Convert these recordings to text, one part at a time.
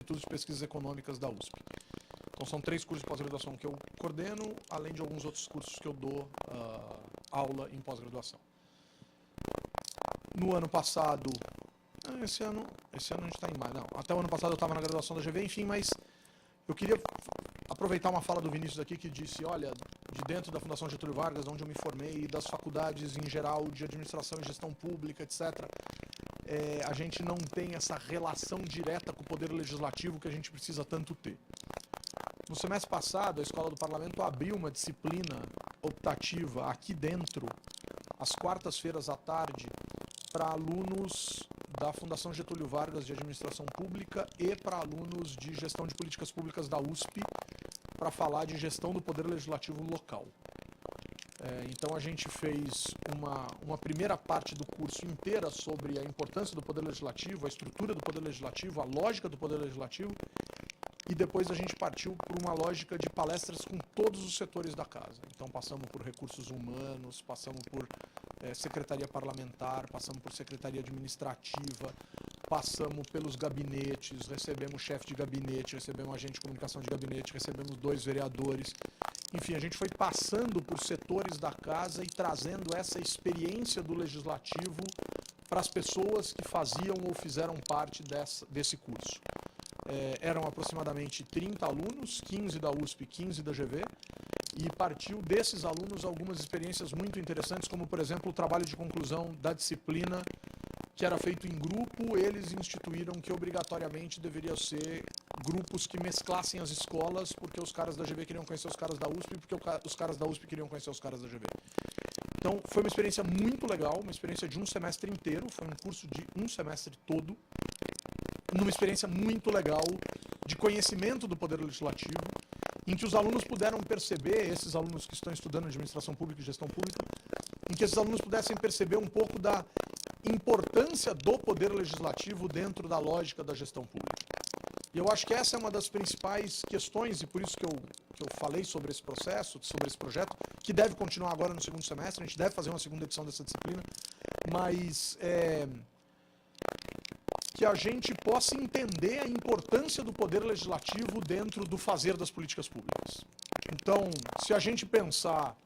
Instituto de Pesquisas Econômicas da USP. Então são 3 cursos de pós-graduação que eu coordeno, além de alguns outros cursos que eu dou aula em pós-graduação. No ano passado, esse ano a gente está em maio, não, até o ano passado eu estava na graduação da GV, enfim, mas eu queria aproveitar uma fala do Vinícius aqui que disse, olha, de dentro da Fundação Getúlio Vargas, onde eu me formei, das faculdades em geral de administração e gestão pública, etc., a gente não tem essa relação direta com o poder legislativo que a gente precisa tanto ter. No semestre passado, a Escola do Parlamento abriu uma disciplina optativa aqui dentro, às quartas-feiras à tarde, para alunos da Fundação Getúlio Vargas de Administração Pública e para alunos de Gestão de Políticas Públicas da USP, para falar de gestão do poder legislativo local. Então a gente fez uma primeira parte do curso inteira sobre a importância do poder legislativo, a estrutura do poder legislativo, a lógica do poder legislativo, e depois a gente partiu por uma lógica de palestras com todos os setores da casa. Então passamos por recursos humanos, passamos por secretaria parlamentar, passamos por secretaria administrativa, passamos pelos gabinetes, recebemos chefe de gabinete, recebemos agente de comunicação de gabinete, recebemos 2 vereadores. Enfim, a gente foi passando por setores da casa e trazendo essa experiência do legislativo para as pessoas que faziam ou fizeram parte desse curso. Eram aproximadamente 30 alunos, 15 da USP, 15 da GV, e partiu desses alunos algumas experiências muito interessantes, como, por exemplo, o trabalho de conclusão da disciplina, que era feito em grupo. Eles instituíram que obrigatoriamente deveria ser grupos que mesclassem as escolas, porque os caras da GV queriam conhecer os caras da USP, porque os caras da USP queriam conhecer os caras da GV. Então, foi uma experiência muito legal, uma experiência de um semestre inteiro, foi um curso de um semestre todo, numa experiência muito legal de conhecimento do Poder Legislativo, em que os alunos puderam perceber, esses alunos que estão estudando administração pública e gestão pública, em que esses alunos pudessem perceber um pouco da importância do Poder Legislativo dentro da lógica da gestão pública. E eu acho que essa é uma das principais questões, e por isso que eu falei sobre esse processo, sobre esse projeto, que deve continuar agora no segundo semestre, a gente deve fazer uma segunda edição dessa disciplina, mas que a gente possa entender a importância do Poder Legislativo dentro do fazer das políticas públicas. Então, se a gente pensar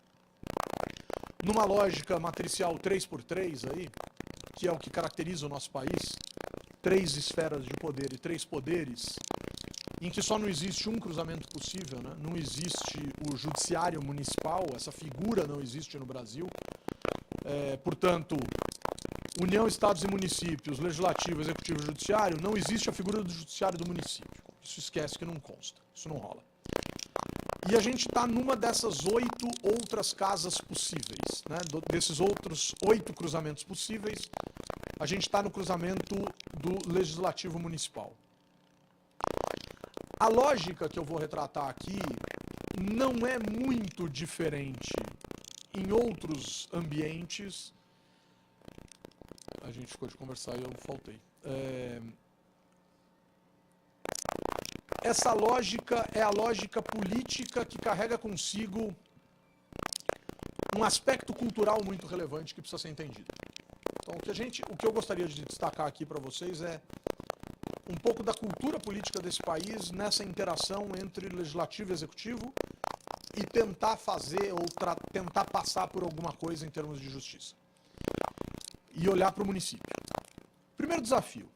numa lógica matricial 3x3 aí, que é o que caracteriza o nosso país, 3 esferas de poder e 3 poderes, em que só não existe um cruzamento possível, né? Não existe o judiciário municipal, essa figura não existe no Brasil. Portanto, União, Estados e Municípios, Legislativo, Executivo e Judiciário, não existe a figura do Judiciário do município. Isso esquece que não consta, isso não rola. E a gente está numa dessas 8 outras casas possíveis, né? Desses outros 8 cruzamentos possíveis, a gente está no cruzamento do Legislativo Municipal. A lógica que eu vou retratar aqui não é muito diferente em outros ambientes. A gente ficou de conversar e eu faltei. Essa lógica é a lógica política que carrega consigo um aspecto cultural muito relevante que precisa ser entendido. Então, o que eu gostaria de destacar aqui para vocês é um pouco da cultura política desse país nessa interação entre legislativo e executivo e tentar fazer ou tentar passar por alguma coisa em termos de justiça. E olhar para o município. Primeiro desafio.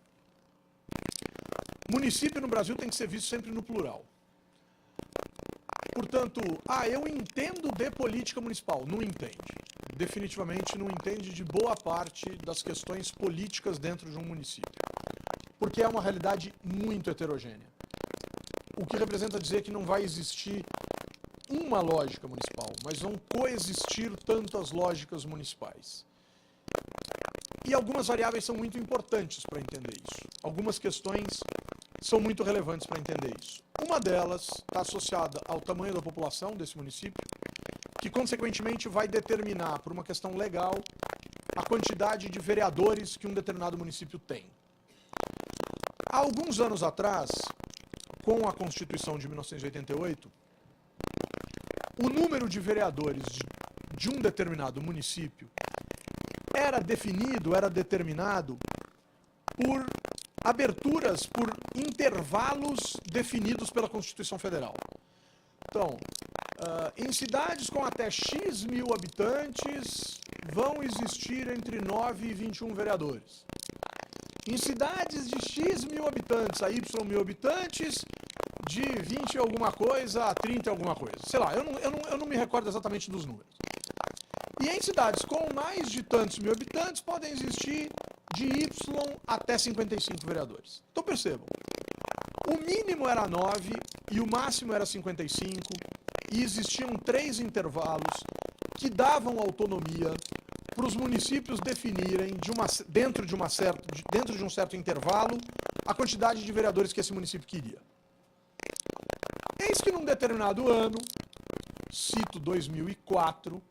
Município no Brasil tem que ser visto sempre no plural. Portanto, eu entendo de política municipal. Não entende. Definitivamente não entende de boa parte das questões políticas dentro de um município. Porque é uma realidade muito heterogênea. O que representa dizer que não vai existir uma lógica municipal, mas vão coexistir tantas lógicas municipais. E algumas variáveis são muito importantes para entender isso. Algumas questões são muito relevantes para entender isso. Uma delas está associada ao tamanho da população desse município, que consequentemente vai determinar, por uma questão legal, a quantidade de vereadores que um determinado município tem. Há alguns anos atrás, com a Constituição de 1988, o número de vereadores de um determinado município era definido, era determinado por aberturas por intervalos definidos pela Constituição Federal. Então, em cidades com até X mil habitantes, vão existir entre 9 e 21 vereadores. Em cidades de X mil habitantes a Y mil habitantes, de 20 e alguma coisa a 30 e alguma coisa. Sei lá, eu não me recordo exatamente dos números. E em cidades com mais de tantos mil habitantes, podem existir de Y até 55 vereadores. Então percebam, o mínimo era 9 e o máximo era 55, e existiam 3 intervalos que davam autonomia para os municípios definirem, dentro de um certo intervalo, a quantidade de vereadores que esse município queria. Eis que num determinado ano, cito 2004,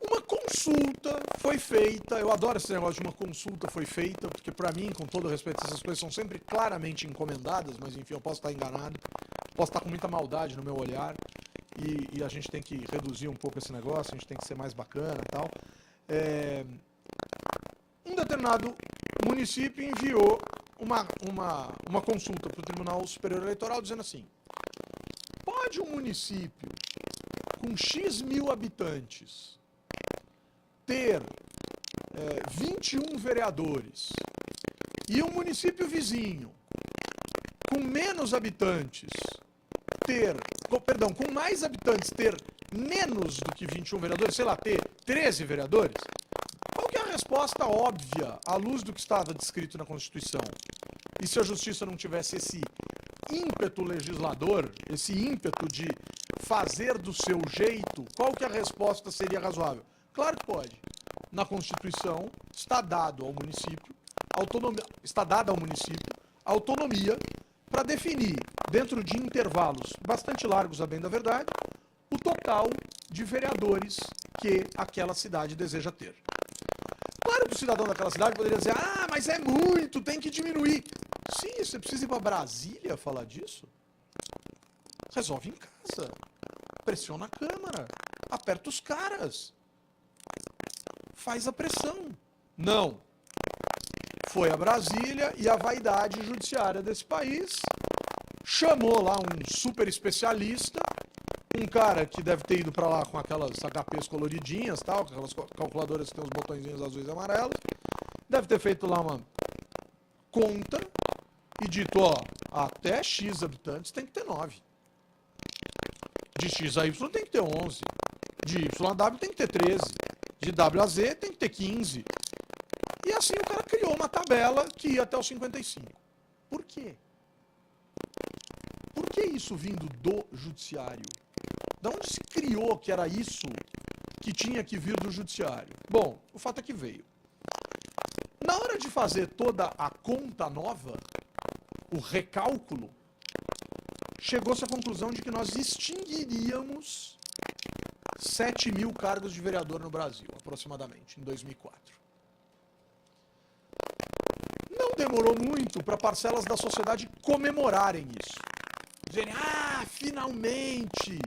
uma consulta foi feita. Eu adoro esse negócio de uma consulta foi feita, porque para mim, com todo respeito, essas coisas são sempre claramente encomendadas, mas enfim, eu posso estar enganado, posso estar com muita maldade no meu olhar, e a gente tem que reduzir um pouco esse negócio, a gente tem que ser mais bacana e tal. Um determinado município enviou uma consulta para o Tribunal Superior Eleitoral dizendo assim: pode um município com X mil habitantes ter 21 vereadores e um município vizinho com menos habitantes com mais habitantes ter menos do que 21 vereadores, sei lá, ter 13 vereadores? Qual que é a resposta óbvia, à luz do que estava descrito na Constituição? E se a Justiça não tivesse esse ímpeto legislador, esse ímpeto de fazer do seu jeito, qual que a resposta seria razoável? Claro que pode. Na Constituição está dado ao município autonomia para definir, dentro de intervalos bastante largos, a bem da verdade, o total de vereadores que aquela cidade deseja ter. Claro que o cidadão daquela cidade poderia dizer: ah, mas é muito, tem que diminuir. Sim, você precisa ir para Brasília falar disso? Resolve em casa. Pressiona a Câmara. Aperta os caras. Faz a pressão. Não. Foi a Brasília e a vaidade judiciária desse país chamou lá um super especialista, um cara que deve ter ido para lá com aquelas HPs coloridinhas, tal, aquelas calculadoras que tem os botõezinhos azuis e amarelos, deve ter feito lá uma conta e dito: ó, até X habitantes tem que ter 9. De X a Y tem que ter 11. De Y a W tem que ter 13. De W a Z tem que ter 15. E assim o cara criou uma tabela que ia até os 55. Por quê? Por que isso vindo do judiciário? De onde se criou que era isso que tinha que vir do judiciário? Bom, o fato é que veio. Na hora de fazer toda a conta nova, o recálculo, chegou-se à conclusão de que nós extinguiríamos 7 mil cargos de vereador no Brasil, aproximadamente, em 2004. Não demorou muito para parcelas da sociedade comemorarem isso. Dizerem: ah, finalmente,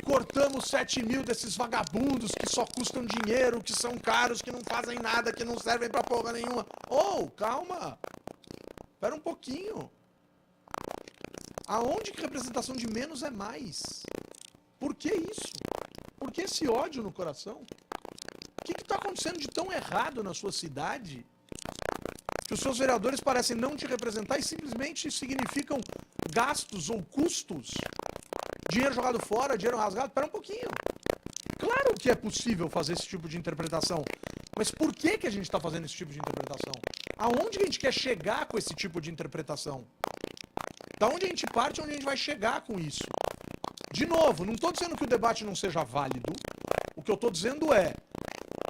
cortamos 7 mil desses vagabundos que só custam dinheiro, que são caros, que não fazem nada, que não servem para porra nenhuma. Oh, calma, espera um pouquinho. Aonde que representação de menos é mais? Por que isso? Por que esse ódio no coração? O que está acontecendo de tão errado na sua cidade que os seus vereadores parecem não te representar e simplesmente significam gastos ou custos? Dinheiro jogado fora, dinheiro rasgado? Espera um pouquinho. Claro que é possível fazer esse tipo de interpretação, mas por que a gente está fazendo esse tipo de interpretação? Aonde a gente quer chegar com esse tipo de interpretação? Da onde a gente parte, onde a gente vai chegar com isso? De novo, não estou dizendo que o debate não seja válido. O que eu estou dizendo é,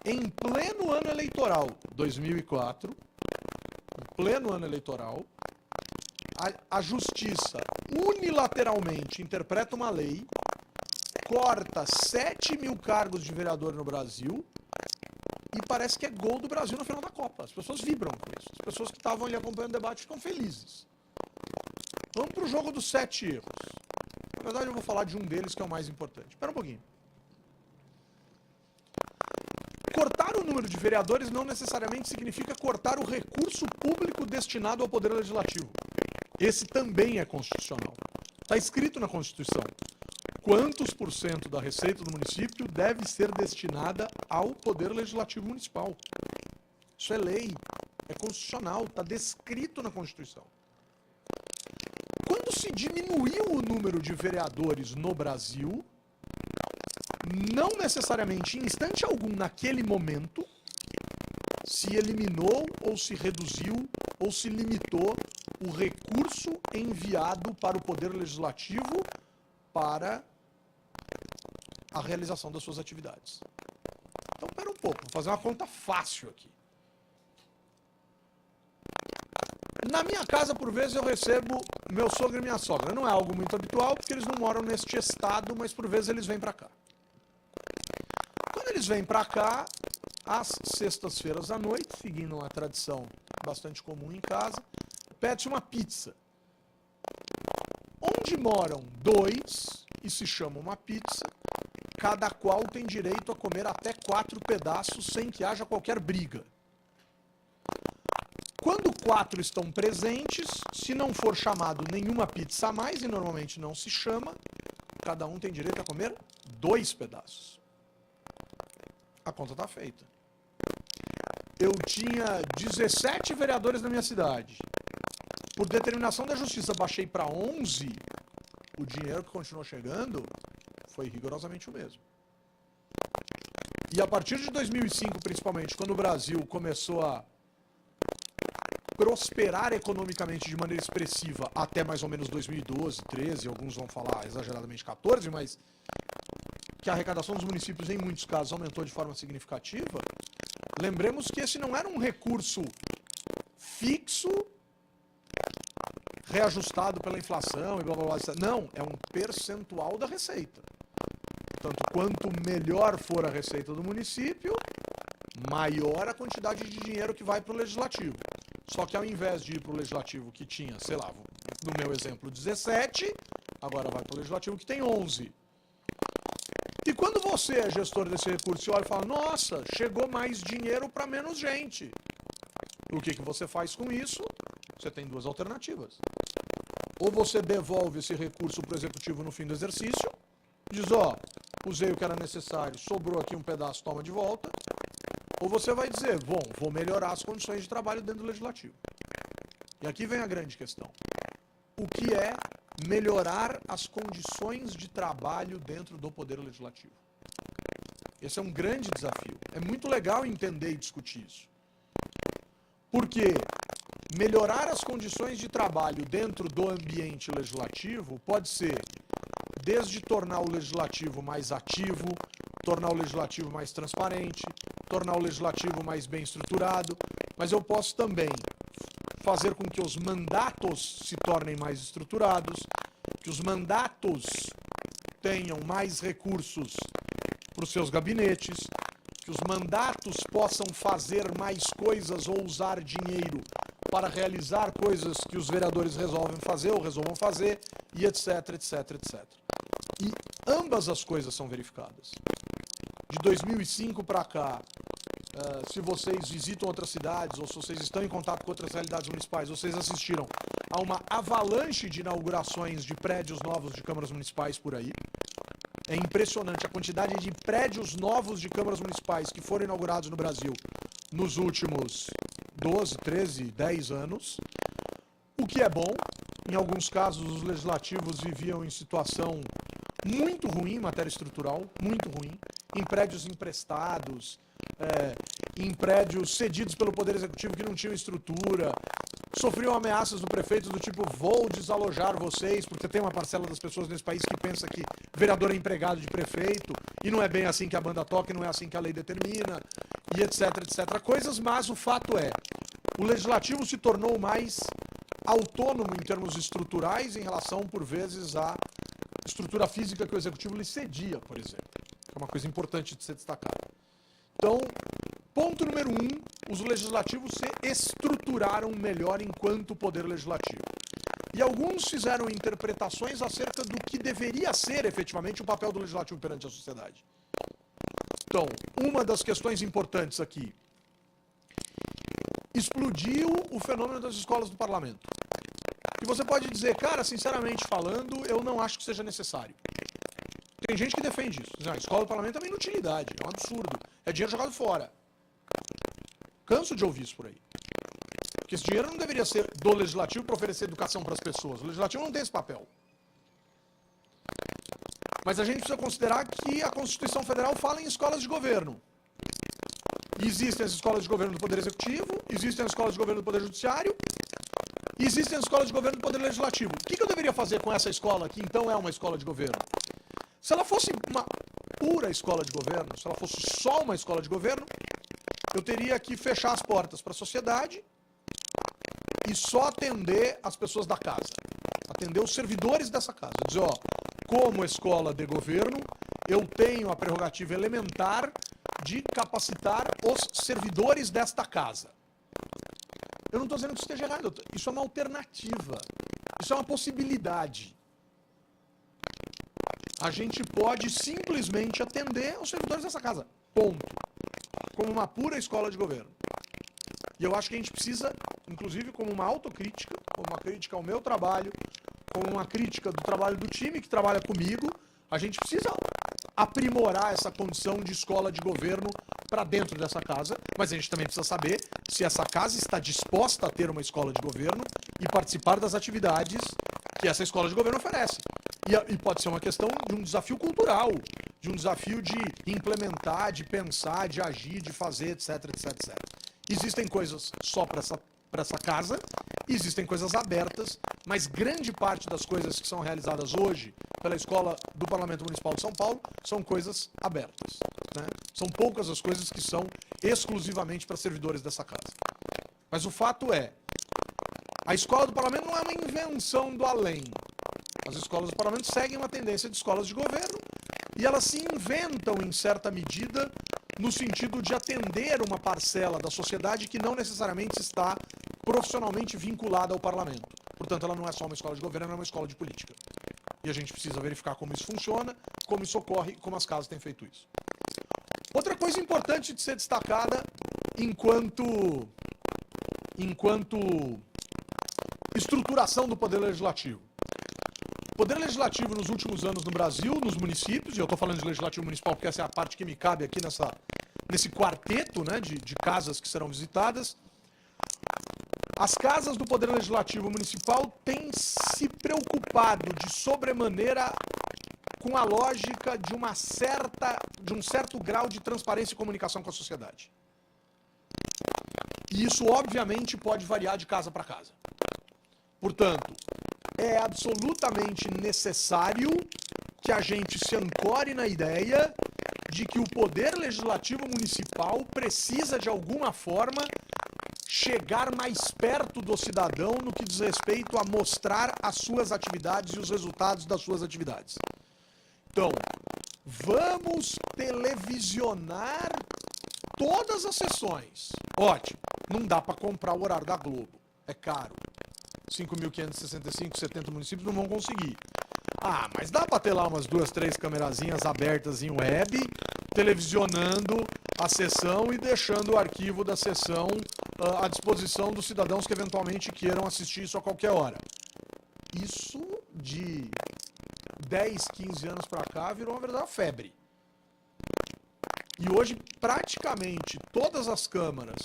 em pleno ano eleitoral, 2004, em pleno ano eleitoral, a justiça unilateralmente interpreta uma lei, corta 7 mil cargos de vereador no Brasil e parece que é gol do Brasil na final da Copa. As pessoas vibram com isso. As pessoas que estavam ali acompanhando o debate ficam felizes. Vamos para o jogo dos 7 erros. Na verdade, eu vou falar de um deles que é o mais importante. Espera um pouquinho. cortar o número de vereadores não necessariamente significa cortar o recurso público destinado ao Poder Legislativo. Esse também é constitucional. Está escrito na Constituição. Quantos por cento da receita do município deve ser destinada ao Poder Legislativo Municipal? Isso é lei, é constitucional, está descrito na Constituição. Quando se diminuiu o número de vereadores no Brasil, não necessariamente em instante algum naquele momento, se eliminou ou se reduziu ou se limitou o recurso enviado para o Poder Legislativo para a realização das suas atividades. Então, pera um pouco, vou fazer uma conta fácil aqui. Na minha casa, por vezes, eu recebo meu sogro e minha sogra. Não é algo muito habitual, porque eles não moram neste estado, mas por vezes eles vêm para cá. Quando eles vêm para cá, às sextas-feiras à noite, seguindo uma tradição bastante comum em casa, pede-se uma pizza. Onde moram dois e se chama uma pizza, cada qual tem direito a comer até 4 pedaços sem que haja qualquer briga. Quando 4 estão presentes, se não for chamado nenhuma pizza a mais, e normalmente não se chama, cada um tem direito a comer 2 pedaços. A conta está feita. Eu tinha 17 vereadores na minha cidade. Por determinação da justiça, baixei para 11. O dinheiro que continuou chegando foi rigorosamente o mesmo. E a partir de 2005, principalmente, quando o Brasil começou a prosperar economicamente de maneira expressiva até mais ou menos 2012, 13, alguns vão falar exageradamente 14, mas que a arrecadação dos municípios em muitos casos aumentou de forma significativa, lembremos que esse não era um recurso fixo, reajustado pela inflação e blá blá blá. Não, é um percentual da receita. Portanto, quanto melhor for a receita do município, maior a quantidade de dinheiro que vai para o legislativo. Só que ao invés de ir para o legislativo que tinha, sei lá, no meu exemplo, 17, agora vai para o legislativo que tem 11. E quando você é gestor desse recurso, você olha e fala, nossa, chegou mais dinheiro para menos gente. O que você faz com isso? Você tem 2 alternativas. Ou você devolve esse recurso para o executivo no fim do exercício, diz, ó, usei o que era necessário, sobrou aqui um pedaço, toma de volta. Ou você vai dizer, bom, vou melhorar as condições de trabalho dentro do legislativo. E aqui vem a grande questão. O que é melhorar as condições de trabalho dentro do Poder Legislativo? Esse é um grande desafio. É muito legal entender e discutir isso. Porque melhorar as condições de trabalho dentro do ambiente legislativo pode ser desde tornar o legislativo mais ativo, tornar o legislativo mais transparente, tornar o legislativo mais bem estruturado, mas eu posso também fazer com que os mandatos se tornem mais estruturados, que os mandatos tenham mais recursos para os seus gabinetes, que os mandatos possam fazer mais coisas ou usar dinheiro para realizar coisas que os vereadores resolvem fazer ou resolvam fazer, e etc, etc, etc. E ambas as coisas são verificadas. De 2005 para cá, se vocês visitam outras cidades ou se vocês estão em contato com outras realidades municipais, vocês assistiram a uma avalanche de inaugurações de prédios novos de câmaras municipais por aí. É impressionante a quantidade de prédios novos de câmaras municipais que foram inaugurados no Brasil nos últimos 12, 13, 10 anos. O que é bom. Em alguns casos, os legislativos viviam em situação muito ruim em matéria estrutural, muito ruim, em prédios emprestados, em prédios cedidos pelo Poder Executivo que não tinham estrutura, sofriam ameaças do prefeito do tipo, vou desalojar vocês, porque tem uma parcela das pessoas nesse país que pensa que vereador é empregado de prefeito, e não é bem assim que a banda toca, e não é assim que a lei determina, e etc, etc. Coisas, mas o fato é, o Legislativo se tornou mais autônomo em termos estruturais em relação, por vezes, à estrutura física que o Executivo lhe cedia, por exemplo. É uma coisa importante de ser destacada. Então, ponto número 1, os legislativos se estruturaram melhor enquanto poder legislativo. E alguns fizeram interpretações acerca do que deveria ser efetivamente o papel do legislativo perante a sociedade. Então, uma das questões importantes aqui, explodiu o fenômeno das escolas do parlamento. E você pode dizer, cara, sinceramente falando, eu não acho que seja necessário. Tem gente que defende isso. A escola do parlamento é uma inutilidade, é um absurdo. É dinheiro jogado fora. Canso de ouvir isso por aí. Porque esse dinheiro não deveria ser do legislativo para oferecer educação para as pessoas. O legislativo não tem esse papel. Mas a gente precisa considerar que a Constituição Federal fala em escolas de governo. E existem as escolas de governo do Poder Executivo, existem as escolas de governo do Poder Judiciário, e existem as escolas de governo do Poder Legislativo. O que eu deveria fazer com essa escola, que então é uma escola de governo? Se ela fosse uma pura escola de governo, se ela fosse só uma escola de governo, eu teria que fechar as portas para a sociedade e só atender as pessoas da casa. Atender os servidores dessa casa. Dizer, ó, como escola de governo, eu tenho a prerrogativa elementar de capacitar os servidores desta casa. Eu não estou dizendo que isso esteja errado, isso é uma alternativa, isso é uma possibilidade. A gente pode simplesmente atender os servidores dessa casa, ponto. Como uma pura escola de governo. E eu acho que a gente precisa, inclusive como uma autocrítica, como uma crítica ao meu trabalho, como uma crítica do trabalho do time que trabalha comigo, a gente precisa aprimorar essa condição de escola de governo para dentro dessa casa, mas a gente também precisa saber se essa casa está disposta a ter uma escola de governo e participar das atividades que essa escola de governo oferece. E pode ser uma questão de um desafio cultural, de um desafio de implementar, de pensar, de agir, de fazer, etc, etc, etc. Existem coisas só para essa casa, existem coisas abertas, mas grande parte das coisas que são realizadas hoje pela Escola do Parlamento Municipal de São Paulo são coisas abertas. Né? São poucas as coisas que são exclusivamente para servidores dessa casa. Mas o fato é, a Escola do Parlamento não é uma invenção do além. As escolas do Parlamento seguem uma tendência de escolas de governo e elas se inventam em certa medida no sentido de atender uma parcela da sociedade que não necessariamente está profissionalmente vinculada ao parlamento. Portanto, ela não é só uma escola de governo, ela é uma escola de política. E a gente precisa verificar como isso funciona, como isso ocorre e como as casas têm feito isso. Outra coisa importante de ser destacada enquanto estruturação do Poder Legislativo. O Poder Legislativo nos últimos anos no Brasil, nos municípios, e eu estou falando de Legislativo Municipal porque essa é a parte que me cabe aqui nesse quarteto, né, de casas que serão visitadas. As casas do Poder Legislativo Municipal têm se preocupado de sobremaneira com a lógica de um certo grau de transparência e comunicação com a sociedade. E isso, obviamente, pode variar de casa para casa. Portanto, é absolutamente necessário que a gente se ancore na ideia de que o Poder Legislativo Municipal precisa, de alguma forma, chegar mais perto do cidadão no que diz respeito a mostrar as suas atividades e os resultados das suas atividades. Então, vamos televisionar todas as sessões. Ótimo, não dá para comprar o horário da Globo, é caro. 5.565, 70 municípios não vão conseguir. Ah, mas dá para ter lá umas 2, 3 camerazinhas abertas em web, televisionando a sessão e deixando o arquivo da sessão à disposição dos cidadãos que eventualmente queiram assistir isso a qualquer hora. Isso de 10, 15 anos para cá virou uma verdadeira febre. E hoje praticamente todas as câmaras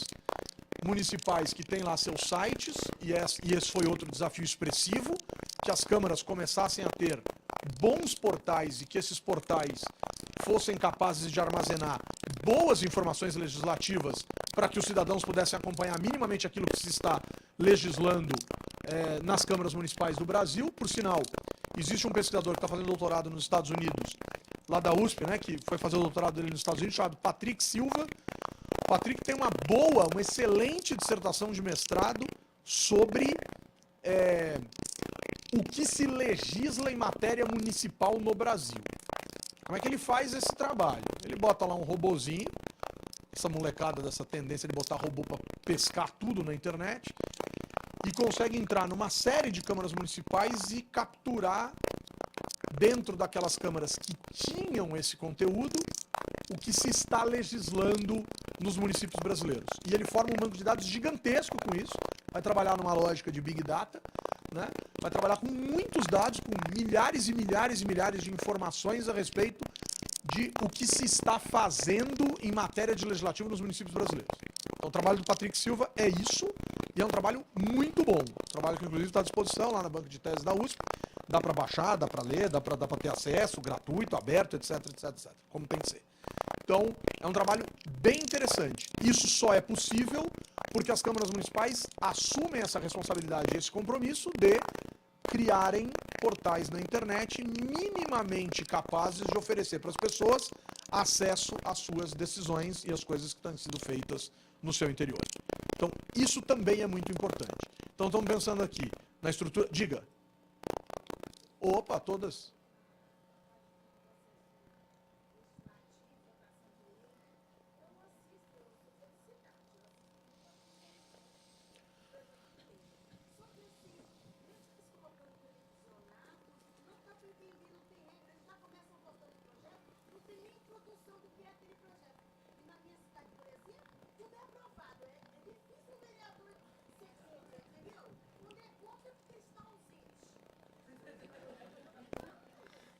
municipais que têm lá seus sites, e esse foi outro desafio expressivo, que as câmaras começassem a ter bons portais e que esses portais fossem capazes de armazenar boas informações legislativas para que os cidadãos pudessem acompanhar minimamente aquilo que se está legislando nas câmaras municipais do Brasil. Por sinal, existe um pesquisador que está fazendo doutorado nos Estados Unidos, lá da USP, né, que foi fazer o doutorado dele nos Estados Unidos, chamado Patrick Silva. O Patrick tem uma excelente dissertação de mestrado sobre o que se legisla em matéria municipal no Brasil. Como é que ele faz esse trabalho? Ele bota lá um robozinho, essa molecada dessa tendência de botar robô para pescar tudo na internet, e consegue entrar numa série de câmaras municipais e capturar, dentro daquelas câmaras que tinham esse conteúdo, o que se está legislando nos municípios brasileiros. E ele forma um banco de dados gigantesco com isso, vai trabalhar numa lógica de Big Data, né? Vai trabalhar com muitos dados, com milhares e milhares e milhares de informações a respeito de o que se está fazendo em matéria de legislativo nos municípios brasileiros. Então, o trabalho do Patrick Silva é isso, e é um trabalho muito bom. Um trabalho que, inclusive, está à disposição lá na banca de teses da USP. Dá para baixar, dá para ler, dá para ter acesso, gratuito, aberto, etc, etc, etc. Como tem que ser. Então, é um trabalho bem interessante. Isso só é possível porque as câmaras municipais assumem essa responsabilidade e esse compromisso de criarem portais na internet minimamente capazes de oferecer para as pessoas acesso às suas decisões e às coisas que estão sendo feitas no seu interior. Então, isso também é muito importante. Então, estamos pensando aqui na estrutura... Diga. Opa, todas.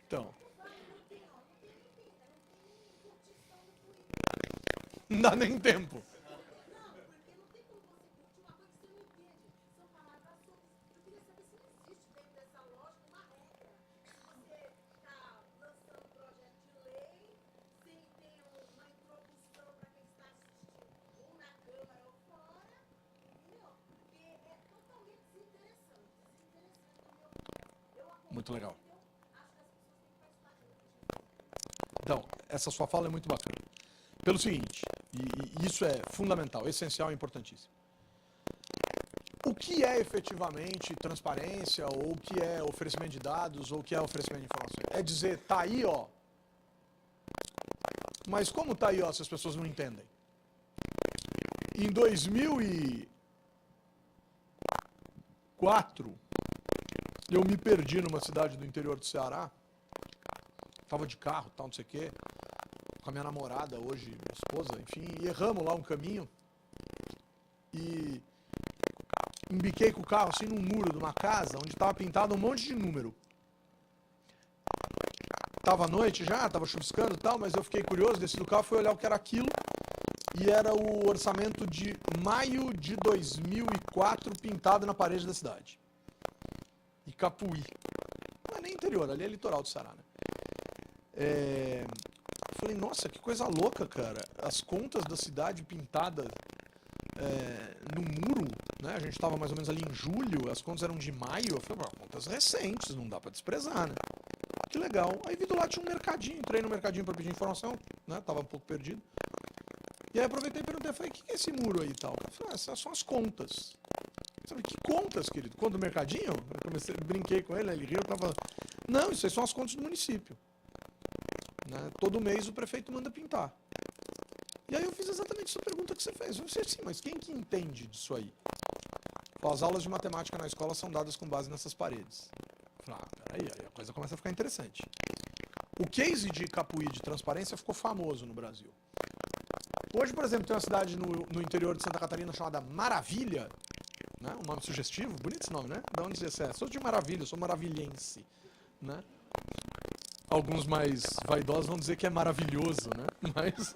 Então, não dá nem tempo. Muito legal. Então, essa sua fala é muito bacana. Pelo seguinte, e isso é fundamental, essencial e importantíssimo. O que é efetivamente transparência, ou o que é oferecimento de dados, ou o que é oferecimento de informações? É dizer, tá aí, ó. Mas como tá aí, ó, se as pessoas não entendem? Em 2004, eu me perdi numa cidade do interior do Ceará. Tava de carro, tal, não sei o quê, com a minha namorada, hoje minha esposa, enfim, e erramos lá um caminho e embiquei com o carro assim num muro de uma casa onde estava pintado um monte de número. Tava à noite já, tava chuviscando e tal, mas eu fiquei curioso, desci do carro, fui olhar o que era aquilo, e era o orçamento de maio de 2004 pintado na parede da cidade. Icapuí. Não é nem interior, ali é litoral do Ceará, né? Falei, nossa, que coisa louca, cara. As contas da cidade pintadas no muro, né? A gente estava mais ou menos ali em julho, as contas eram de maio. Eu falei, contas recentes, não dá para desprezar, né? Que legal. Aí vi do lado tinha um mercadinho, entrei no mercadinho para pedir informação, né? Tava um pouco perdido. E aí aproveitei e perguntei, falei, o que é esse muro aí e tal? Eu falei, essas são as contas. Sabe, que contas, querido? Conta do mercadinho? Eu brinquei com ele, ele riu, tava... Não, isso aí são as contas do município. Né? Todo mês o prefeito manda pintar. E aí eu fiz exatamente essa pergunta que você fez. Eu disse assim, mas quem que entende disso aí? As aulas de matemática na escola são dadas com base nessas paredes. Eu falei, peraí, aí a coisa começa a ficar interessante. O case de Icapuí de transparência ficou famoso no Brasil. Hoje, por exemplo, tem uma cidade no interior de Santa Catarina chamada Maravilha, né? Um nome sugestivo, bonito esse nome, né? Da onde você é? Sou de Maravilha, sou maravilhense, né? Alguns mais vaidosos vão dizer que é maravilhoso, né? Mas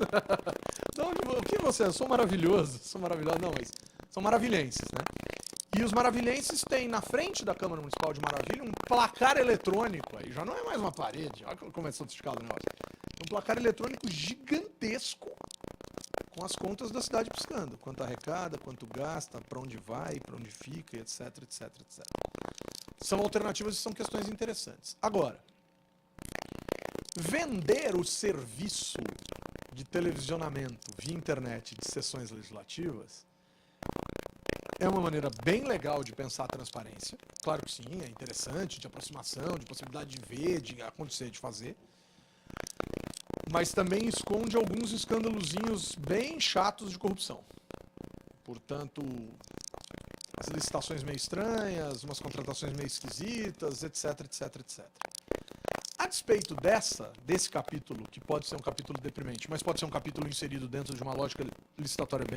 não, o que você é? Sou maravilhoso, sou maravilhoso, não, mas são maravilhenses, né? E os maravilhenses têm na frente da Câmara Municipal de Maravilha um placar eletrônico, aí já não é mais uma parede, olha como é sofisticado o negócio. Um placar eletrônico gigantesco com as contas da cidade piscando, quanto arrecada, quanto gasta, para onde vai, para onde fica, etc, etc, etc. São alternativas e são questões interessantes. Agora, vender o serviço de televisionamento via internet de sessões legislativas é uma maneira bem legal de pensar a transparência. Claro que sim, é interessante, de aproximação, de possibilidade de ver, de acontecer, de fazer. Mas também esconde alguns escândalozinhos bem chatos de corrupção. Portanto, as licitações meio estranhas, umas contratações meio esquisitas, etc, etc, etc. A despeito desse capítulo, que pode ser um capítulo deprimente, mas pode ser um capítulo inserido dentro de uma lógica licitatória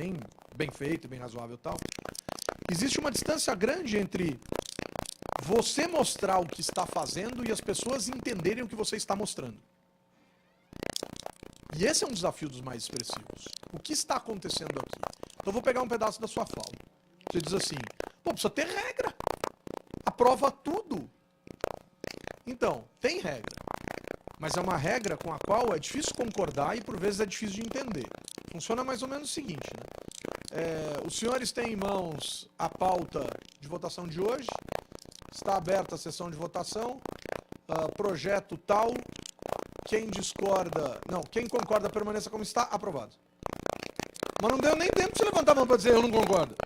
bem feita, bem razoável e tal, existe uma distância grande entre você mostrar o que está fazendo e as pessoas entenderem o que você está mostrando. E esse é um desafio dos mais expressivos. O que está acontecendo aqui? Então eu vou pegar um pedaço da sua fala. Você diz assim, pô, precisa ter regra. Aprova tudo. Então, tem regra. Mas é uma regra com a qual é difícil concordar e por vezes é difícil de entender. Funciona mais ou menos o seguinte, né? Os senhores têm em mãos a pauta de votação de hoje, está aberta a sessão de votação, projeto tal, quem discorda, não, quem concorda permaneça como está, aprovado. Mas não deu nem tempo de você levantar a mão para dizer eu não concordo.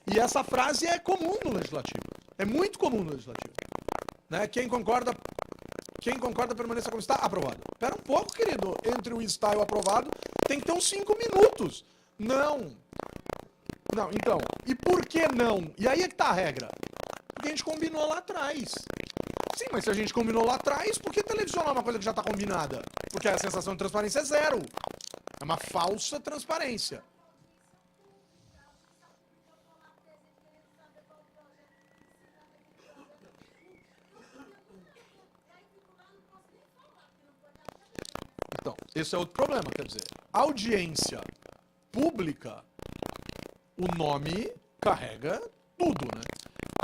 E essa frase é comum no legislativo, é muito comum no legislativo. Né? Quem concorda permaneça como está, aprovado. Espera um pouco, querido, entre o está e o aprovado tem que ter uns 5 minutos. Não, então, e por que não? E aí é que tá a regra. Porque a gente combinou lá atrás. Sim, mas se a gente combinou lá atrás, por que televisionar uma coisa que já está combinada? Porque a sensação de transparência é zero. É uma falsa transparência. Então, esse é outro problema, quer dizer, audiência pública, o nome carrega tudo, né?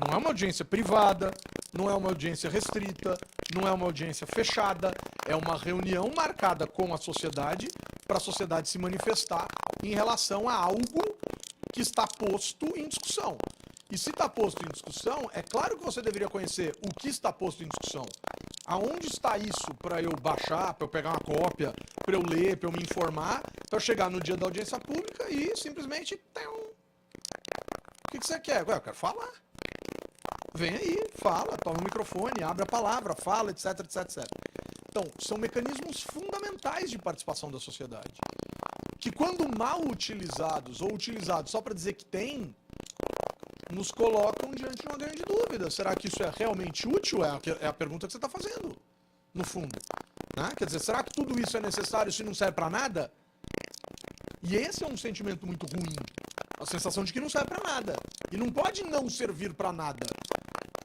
Não é uma audiência privada, não é uma audiência restrita, não é uma audiência fechada, é uma reunião marcada com a sociedade para a sociedade se manifestar em relação a algo que está posto em discussão. E se está posto em discussão, é claro que você deveria conhecer o que está posto em discussão. Aonde está isso para eu baixar, para eu pegar uma cópia, para eu ler, para eu me informar, para eu chegar no dia da audiência pública e simplesmente... O que você quer? Eu quero falar. Vem aí, fala, toma o microfone, abre a palavra, fala, etc, etc, etc. Então, são mecanismos fundamentais de participação da sociedade, que quando mal utilizados ou utilizados só para dizer que tem, nos colocam diante de uma grande dúvida. Será que isso é realmente útil? É a pergunta que você está fazendo, no fundo. Né? Quer dizer, será que tudo isso é necessário se não serve para nada? E esse é um sentimento muito ruim. A sensação de que não serve para nada. E não pode não servir para nada.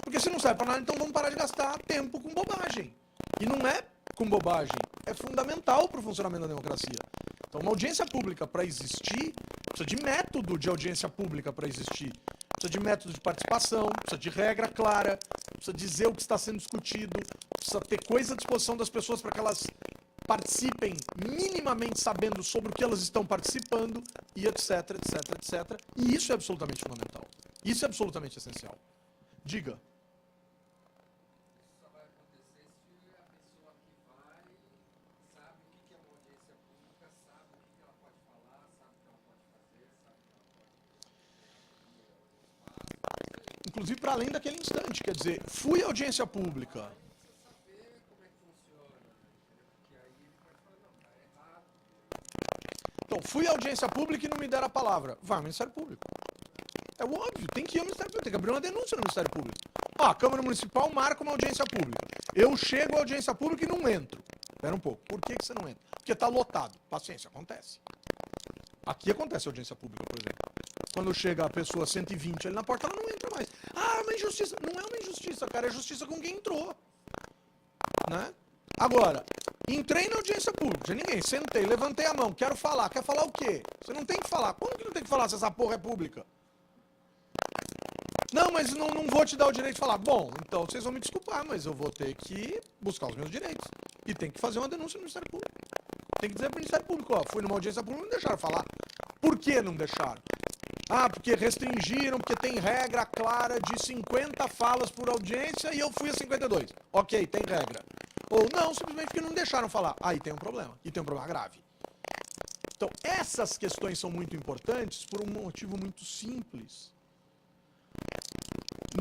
Porque se não serve para nada, então vamos parar de gastar tempo com bobagem. E não é com bobagem. É fundamental para o funcionamento da democracia. Então, uma audiência pública para existir, precisa de método de audiência pública para existir. Precisa de método de participação, precisa de regra clara, precisa dizer o que está sendo discutido, precisa ter coisa à disposição das pessoas para que elas participem minimamente sabendo sobre o que elas estão participando, e etc, etc, etc. E isso é absolutamente fundamental. Isso é absolutamente essencial. Diga. Isso só vai acontecer se a pessoa que vai sabe o que é uma audiência pública, sabe o que ela pode falar, sabe o que ela pode fazer, sabe o que ela pode fazer. Inclusive para além daquele instante, quer dizer, fui à audiência pública. Então, fui à audiência pública e não me deram a palavra. Vai ao Ministério Público. É óbvio, tem que ir ao Ministério Público, tem que abrir uma denúncia no Ministério Público. A Câmara Municipal marca uma audiência pública. Eu chego à audiência pública e não entro. Espera um pouco, por que você não entra? Porque está lotado. Paciência, acontece. Aqui acontece a audiência pública, por exemplo. Quando chega a pessoa 120 ali na porta, ela não entra mais. Ah, é uma injustiça. Não é uma injustiça, cara, é justiça com quem entrou. Né? Agora, entrei na audiência pública, já ninguém, sentei, levantei a mão, quero falar. Quer falar o quê? Você não tem que falar. Como que não tem que falar se essa porra é pública? Não, mas não vou te dar o direito de falar. Bom, então vocês vão me desculpar, mas eu vou ter que buscar os meus direitos. E tem que fazer uma denúncia no Ministério Público. Tem que dizer para o Ministério Público, ó, fui numa audiência pública e não deixaram falar. Por que não deixaram? Ah, porque restringiram, porque tem regra clara de 50 falas por audiência e eu fui a 52. Ok, tem regra. Ou não, simplesmente porque não deixaram falar. Aí tem um problema, e tem um problema grave. Então, essas questões são muito importantes por um motivo muito simples.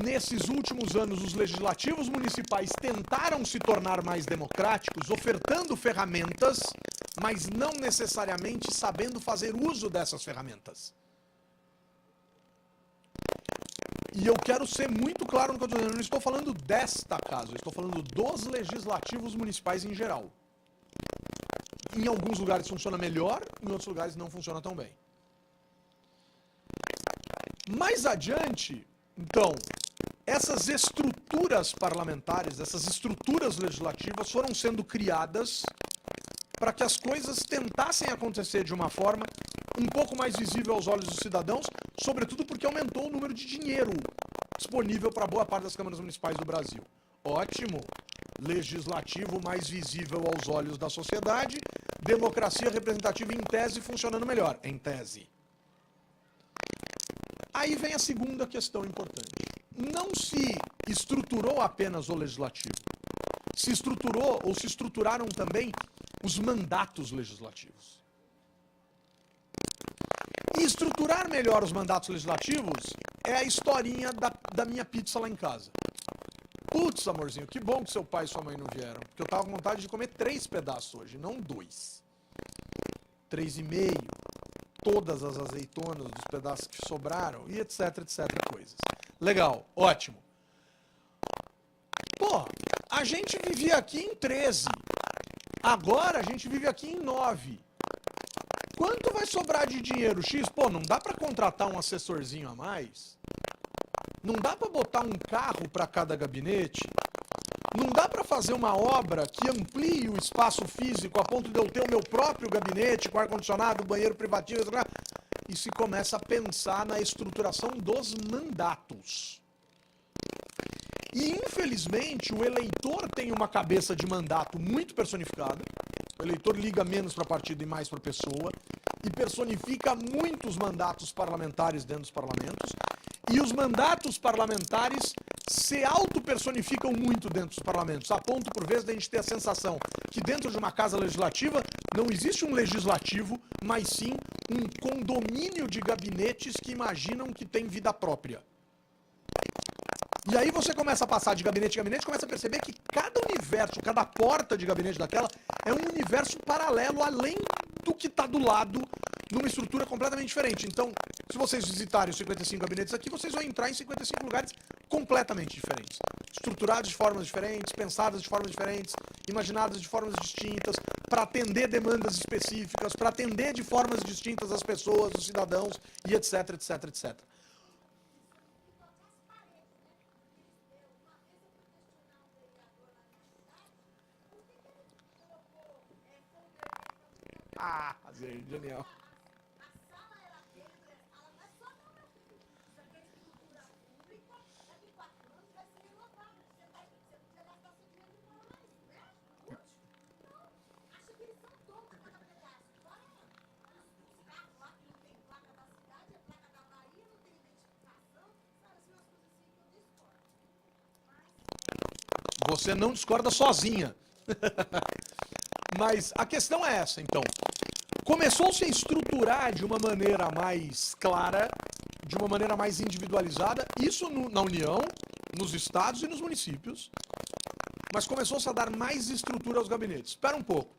Nesses últimos anos, os legislativos municipais tentaram se tornar mais democráticos, ofertando ferramentas, mas não necessariamente sabendo fazer uso dessas ferramentas. E eu quero ser muito claro no que eu estou dizendo. Eu não estou falando desta casa, eu estou falando dos legislativos municipais em geral. Em alguns lugares funciona melhor, em outros lugares não funciona tão bem. Mais adiante, então, essas estruturas parlamentares, essas estruturas legislativas foram sendo criadas para que as coisas tentassem acontecer de uma forma um pouco mais visível aos olhos dos cidadãos, sobretudo porque aumentou o número de dinheiro disponível para boa parte das câmaras municipais do Brasil. Ótimo! Legislativo mais visível aos olhos da sociedade, democracia representativa em tese funcionando melhor, em tese. Aí vem a segunda questão importante. Não se estruturou apenas o legislativo. Se estruturou ou se estruturaram também os mandatos legislativos. E estruturar melhor os mandatos legislativos é a historinha da minha pizza lá em casa. Putz, amorzinho, que bom que seu pai e sua mãe não vieram. Porque eu tava com vontade de comer 3 pedaços hoje, não 2. 3,5. Todas as azeitonas dos pedaços que sobraram e etc, etc, coisas. Legal, ótimo. Pô, a gente vivia aqui em 13. Agora a gente vive aqui em 9. Quanto vai sobrar de dinheiro, X? Pô, não dá para contratar um assessorzinho a mais? Não dá para botar um carro para cada gabinete? Não dá para fazer uma obra que amplie o espaço físico a ponto de eu ter o meu próprio gabinete com ar-condicionado, banheiro privativo, etc. E se começa a pensar na estruturação dos mandatos. E, infelizmente, o eleitor tem uma cabeça de mandato muito personificada. O eleitor liga menos para partido e mais para pessoa. E personifica muitos mandatos parlamentares dentro dos parlamentos. E os mandatos parlamentares se auto-personificam muito dentro dos parlamentos, a ponto, por vezes, de a gente ter a sensação que dentro de uma casa legislativa não existe um legislativo, mas sim um condomínio de gabinetes que imaginam que tem vida própria. E aí você começa a passar de gabinete em gabinete, começa a perceber que cada universo, cada porta de gabinete daquela é um universo paralelo, além do que está do lado, numa estrutura completamente diferente. Então, se vocês visitarem os 55 gabinetes aqui, vocês vão entrar em 55 lugares completamente diferentes. Estruturados de formas diferentes, pensadas de formas diferentes, imaginadas de formas distintas, para atender demandas específicas, para atender de formas distintas as pessoas, os cidadãos, e etc, etc, etc. Ah, genial. Você não discorda sozinha. Mas a questão é essa, então. Começou-se a estruturar de uma maneira mais clara, de uma maneira mais individualizada, isso na União, nos estados e nos municípios, mas começou-se a dar mais estrutura aos gabinetes. Espera um pouco.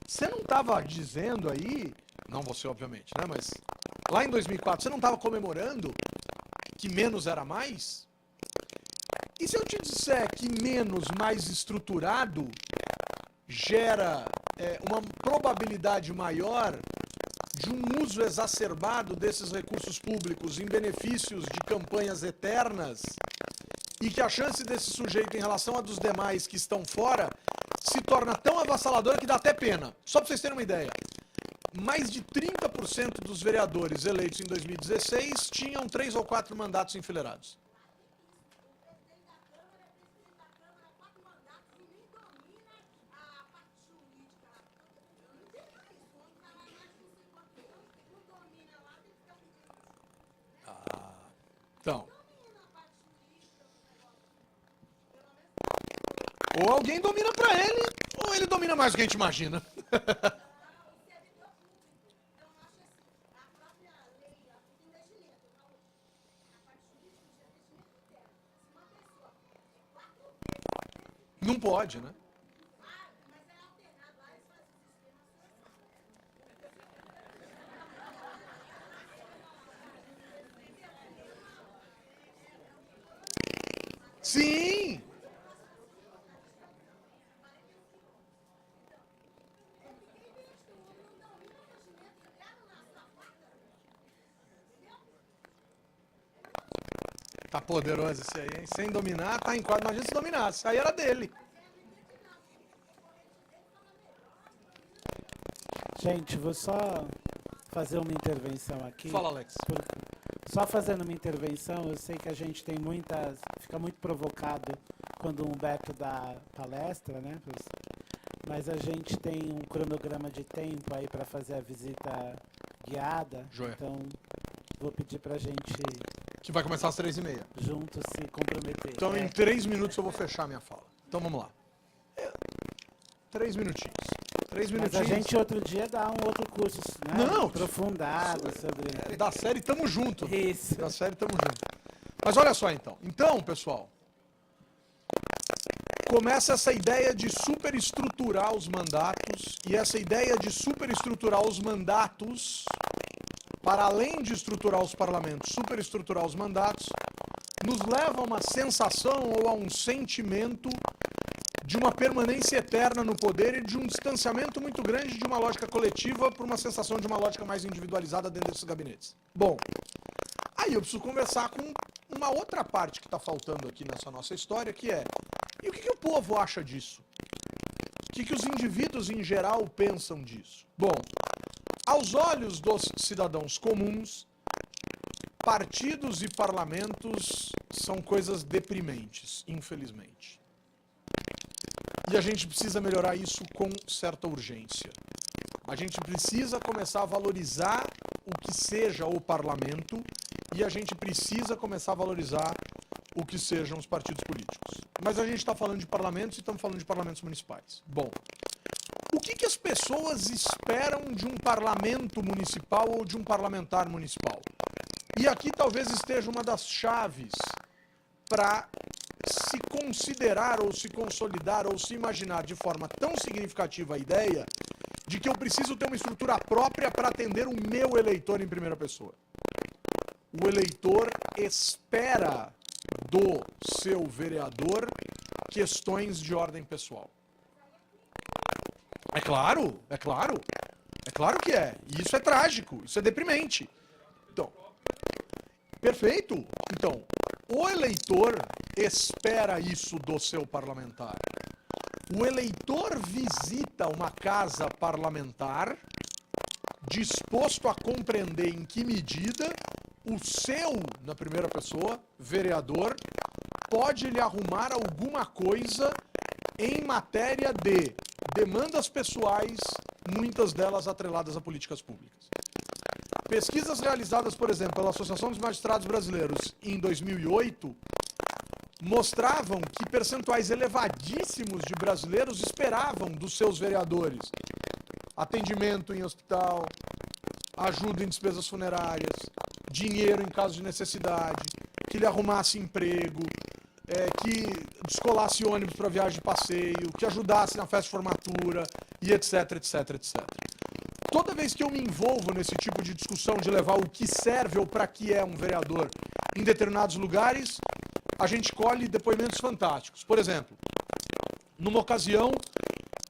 Você não estava dizendo aí, não você obviamente, né, mas lá em 2004, você não estava comemorando que menos era mais? E se eu te disser que menos mais estruturado gera uma probabilidade maior de um uso exacerbado desses recursos públicos em benefícios de campanhas eternas e que a chance desse sujeito em relação a dos demais que estão fora se torna tão avassaladora que dá até pena. Só para vocês terem uma ideia, mais de 30% dos vereadores eleitos em 2016 tinham 3 ou 4 mandatos enfileirados. Então, ou alguém domina pra ele, ou ele domina mais do que a gente imagina. Não pode, né? Sim! Tá poderoso esse aí, hein? Sem dominar, tá em quadro. Imagina se dominasse. Isso aí era dele. Gente, vou só fazer uma intervenção aqui. Fala, Alex. Só fazendo uma intervenção, eu sei que a gente tem muitas... Fica muito provocado quando o Humberto dá palestra, né? Mas a gente tem um cronograma de tempo aí para fazer a visita guiada. Joia. Então, vou pedir pra gente Que vai começar às 3h30. juntos se comprometer. Então, em 3 minutos eu vou fechar minha fala. Então, vamos lá. 3 minutinhos. 3 Mas minutinhos. a gente outro dia dá um outro curso, né? Não, aprofundado sobre... Da série Tamo Junto. Isso. Da série Tamo Junto. Mas olha só, então. Então, pessoal, começa essa ideia de superestruturar os mandatos, e essa ideia de superestruturar os mandatos, para além de estruturar os parlamentos, superestruturar os mandatos, nos leva a uma sensação ou a um sentimento de uma permanência eterna no poder e de um distanciamento muito grande de uma lógica coletiva por uma sensação de uma lógica mais individualizada dentro desses gabinetes. Bom, aí eu preciso conversar com uma outra parte que está faltando aqui nessa nossa história, que é, e o que o povo acha disso? O que os indivíduos em geral pensam disso? Bom, aos olhos dos cidadãos comuns, partidos e parlamentos são coisas deprimentes, infelizmente. E a gente precisa melhorar isso com certa urgência. A gente precisa começar a valorizar o que seja o parlamento e a gente precisa começar a valorizar o que sejam os partidos políticos. Mas a gente está falando de parlamentos e estamos falando de parlamentos municipais. Bom, o que as pessoas esperam de um parlamento municipal ou de um parlamentar municipal? E aqui talvez esteja uma das chaves para se considerar ou se consolidar ou se imaginar de forma tão significativa a ideia de que eu preciso ter uma estrutura própria para atender o meu eleitor em primeira pessoa. O eleitor espera do seu vereador questões de ordem pessoal. É claro, é claro. É claro que é. E isso é trágico, isso é deprimente. Então, perfeito. Então, o eleitor espera isso do seu parlamentar. O eleitor visita uma casa parlamentar disposto a compreender em que medida o seu, na primeira pessoa, vereador, pode lhe arrumar alguma coisa em matéria de demandas pessoais, muitas delas atreladas a políticas públicas. Pesquisas realizadas, por exemplo, pela Associação dos Magistrados Brasileiros em 2008 mostravam que percentuais elevadíssimos de brasileiros esperavam dos seus vereadores atendimento em hospital, ajuda em despesas funerárias, dinheiro em caso de necessidade, que lhe arrumasse emprego, que descolasse ônibus para viagem de passeio, que ajudasse na festa de formatura e etc, etc, etc. Toda vez que eu me envolvo nesse tipo de discussão de levar o que serve ou para que é um vereador em determinados lugares, a gente colhe depoimentos fantásticos. Por exemplo, numa ocasião,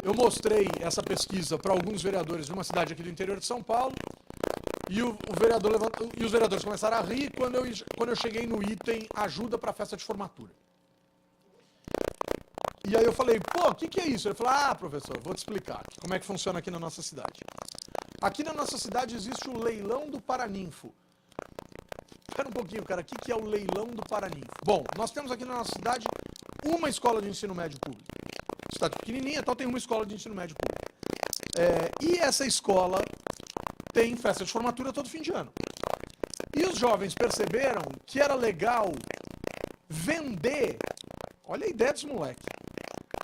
eu mostrei essa pesquisa para alguns vereadores de uma cidade aqui do interior de São Paulo, e o vereador levantou, e os vereadores começaram a rir quando eu cheguei no item ajuda para a festa de formatura. E aí eu falei, pô, o que é isso? Ele falou, professor, vou te explicar como é que funciona aqui na nossa cidade. Aqui na nossa cidade existe o leilão do Paraninfo. Espera um pouquinho, cara, o que é o leilão do Paraninfo? Bom, nós temos aqui na nossa cidade uma escola de ensino médio público. Cidade pequenininha, então tem uma escola de ensino médio público. E essa escola tem festa de formatura todo fim de ano. E os jovens perceberam que era legal vender, olha a ideia dos moleques,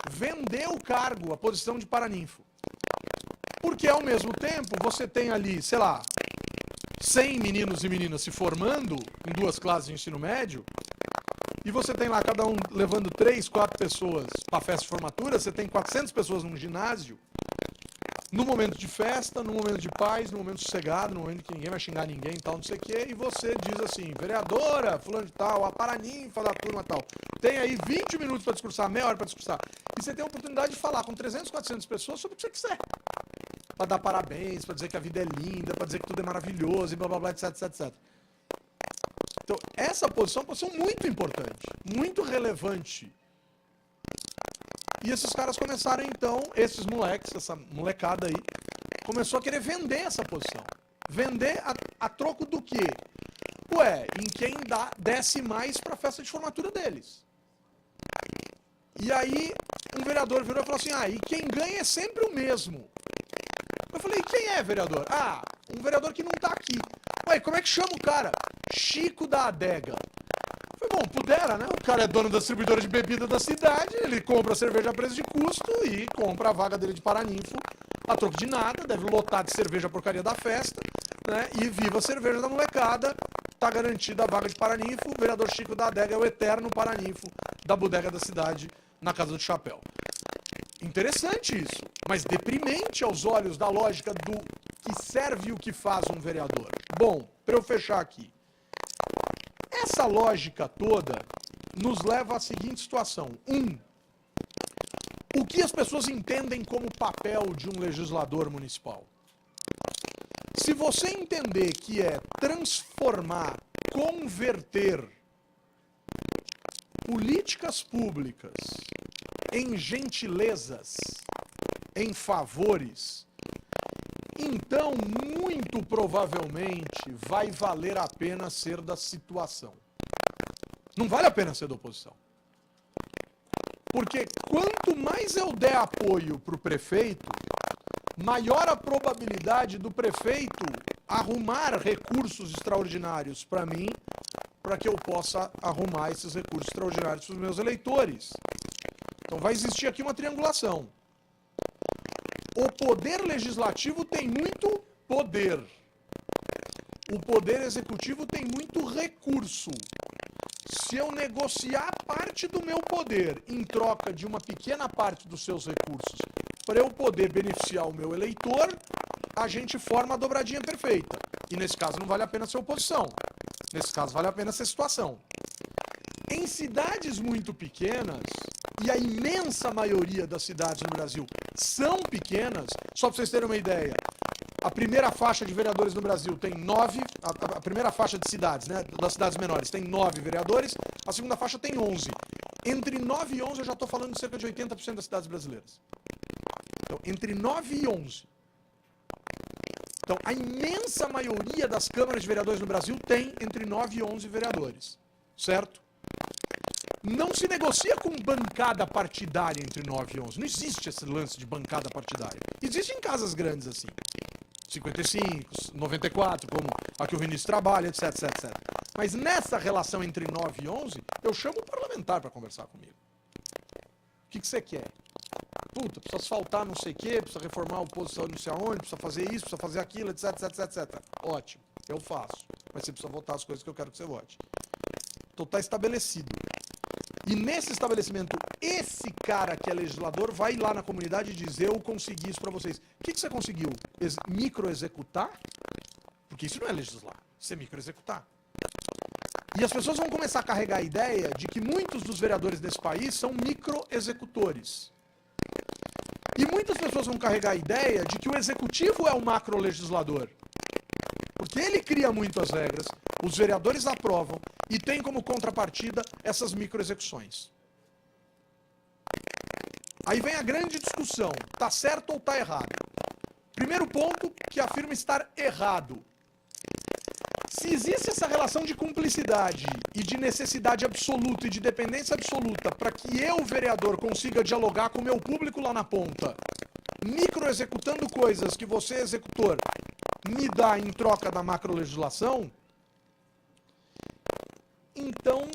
vender o cargo, a posição de paraninfo. Porque ao mesmo tempo você tem ali, sei lá, 100 meninos e meninas se formando em 2 classes de ensino médio, e você tem lá cada um levando 3, 4 pessoas para a festa de formatura, você tem 400 pessoas num ginásio, no momento de festa, no momento de paz, no momento sossegado, no momento que ninguém vai xingar ninguém e tal, não sei o quê, e você diz assim, vereadora, fulano de tal, a paraninfa da turma tal, tem aí 20 minutos para discursar, meia hora para discursar, e você tem a oportunidade de falar com 300, 400 pessoas sobre o que você quiser. Para dar parabéns, para dizer que a vida é linda, para dizer que tudo é maravilhoso, e blá blá blá, etc, etc, etc. Então, essa posição é uma posição muito importante, muito relevante. E esses caras começaram, então, esses moleques, essa molecada aí, começou a querer vender essa posição. Vender a troco do quê? Ué, em quem desce mais para a festa de formatura deles. E aí, um vereador virou e falou assim, e quem ganha é sempre o mesmo. Eu falei, quem é, vereador? Um vereador que não tá aqui. Ué, como é que chama o cara? Chico da Adega. Foi bom, pudera, né? O cara é dono da distribuidora de bebida da cidade, ele compra a cerveja a preço de custo e compra a vaga dele de paraninfo a troco de nada, deve lotar de cerveja a porcaria da festa, né? E viva a cerveja da molecada, tá garantida a vaga de paraninfo, o vereador Chico da Adega é o eterno paraninfo da bodega da cidade na Casa do Chapéu. Interessante isso, mas deprimente aos olhos da lógica do que serve e o que faz um vereador. Bom, para eu fechar aqui. Essa lógica toda nos leva à seguinte situação. O que as pessoas entendem como papel de um legislador municipal? Se você entender que é transformar, converter políticas públicas em gentilezas, em favores, então, muito provavelmente, vai valer a pena ser da situação. Não vale a pena ser da oposição. Porque quanto mais eu der apoio para o prefeito, maior a probabilidade do prefeito arrumar recursos extraordinários para mim, para que eu possa arrumar esses recursos extraordinários para os meus eleitores. Então vai existir aqui uma triangulação. O poder legislativo tem muito poder. O poder executivo tem muito recurso. Se eu negociar parte do meu poder em troca de uma pequena parte dos seus recursos para eu poder beneficiar o meu eleitor, a gente forma a dobradinha perfeita. E nesse caso não vale a pena ser oposição. Nesse caso vale a pena ser situação. Em cidades muito pequenas, e a imensa maioria das cidades no Brasil são pequenas, só para vocês terem uma ideia, a primeira faixa de vereadores no Brasil tem 9, a primeira faixa de cidades, né, das cidades menores, tem 9 vereadores, a segunda faixa tem 11. Entre 9 e 11 eu já estou falando de cerca de 80% das cidades brasileiras. Então, entre 9 e 11. Então, a imensa maioria das câmaras de vereadores no Brasil tem entre 9 e 11 vereadores, certo? Não se negocia com bancada partidária entre 9 e 11. Não existe esse lance de bancada partidária. Existe em casas grandes assim. 55, 94, como a que o Vinícius trabalha, etc, etc, etc. Mas nessa relação entre 9 e 11, eu chamo o parlamentar para conversar comigo. O que você quer? Puta, precisa asfaltar não sei o quê, precisa reformar o posto de saúde não sei aonde, precisa fazer isso, precisa fazer aquilo, etc, etc, etc. Ótimo, eu faço. Mas você precisa votar as coisas que eu quero que você vote. Então está estabelecido. E nesse estabelecimento, esse cara que é legislador vai lá na comunidade e diz, eu consegui isso para vocês. O que você conseguiu? Microexecutar? Porque isso não é legislar, isso é microexecutar. E as pessoas vão começar a carregar a ideia de que muitos dos vereadores desse país são microexecutores. E muitas pessoas vão carregar a ideia de que o executivo é o macrolegislador. Porque ele cria muito as regras, os vereadores aprovam e tem como contrapartida essas microexecuções. Aí vem a grande discussão, tá certo ou tá errado? Primeiro ponto que afirma estar errado. Se existe essa relação de cumplicidade e de necessidade absoluta e de dependência absoluta para que eu, vereador, consiga dialogar com o meu público lá na ponta, microexecutando coisas que você, executor, me dá em troca da macrolegislação, então